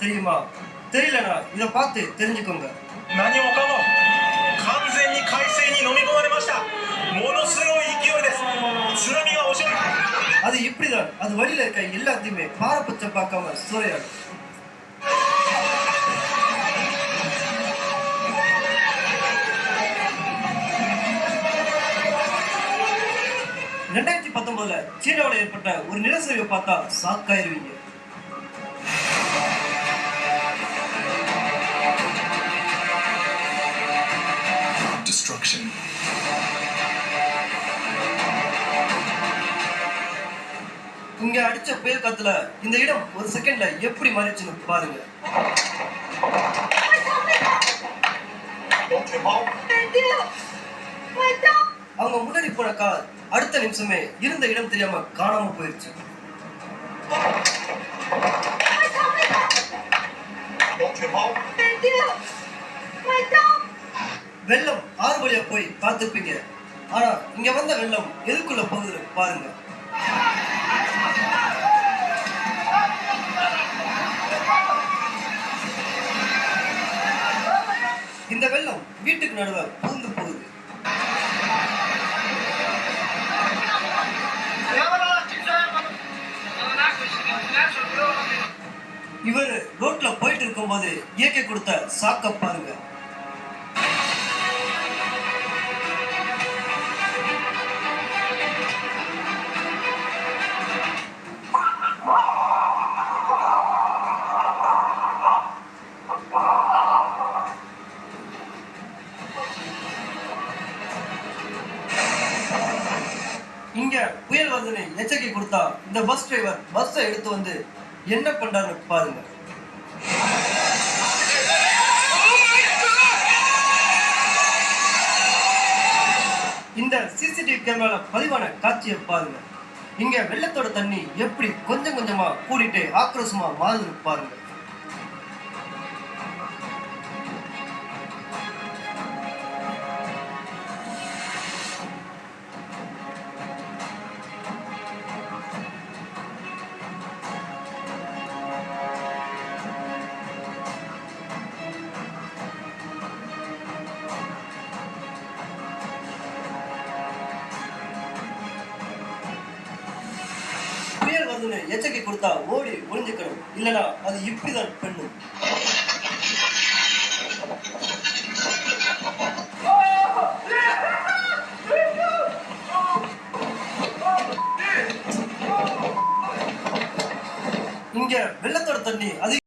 தெரியுமா? தெரியலனா இத பார்த்து தெரிஞ்சுக்கோங்க. 何もかも完全に海水に飲み込まれました。ものすごい勢いです。津波が押し寄せஅது இப்படிதான். அது வழியில இருக்க எல்லாத்தையுமே பாரபட்ச பார்க்காம சூறையாடும். சீனாவில் ஏற்பட்ட ஒரு நிலச்சரிவை பார்த்தா சாக்காயிருவீங்க. இங்க அடிச்ச புயல் காத்துல இந்த இடம் ஒரு செகண்ட்ல எப்படி மாறிச்சுன்னு பாருங்க. அவங்க முன்னாடி போன கார் அடுத்த நிமிஷமே இருந்த இடம் தெரியாம காணாம போயிருச்சு. வெள்ளம் ஆறு வழியா போய் பார்த்துப்பீங்க. ஆனா இங்க வந்த வெள்ளம் எதுக்குள்ள போகுது பாருங்க. இந்த வெள்ளம் வீட்டுக்கு நடுவே பூந்து போகுது. இவர் ரோட்ல போயிட்டு இருக்கும் போது இயற்கை கொடுத்த சாக்க பாருங்க. இங்க புயல் வருதுன்னு எச்சரிக்கை கொடுத்தா இந்த பஸ் டிரைவர் பஸ்ஸை எடுத்து வந்து என்ன பண்றாரு பாருங்க. இந்த சிசிடிவி கேமரால பதிவான காட்சியை பாருங்க. இங்க வெள்ளத்தோட தண்ணி எப்படி கொஞ்சம் கொஞ்சமா கூடிட்டு ஆக்ரோஷமா மாறுது பாருங்க. எச்சரிக்கை கொடுத்தா ஓடி ஒளிஞ்சுக்கணும், இல்லனா அது இப்படிதான் பண்ணும். இங்க வெள்ளத்தோட தண்ணி அது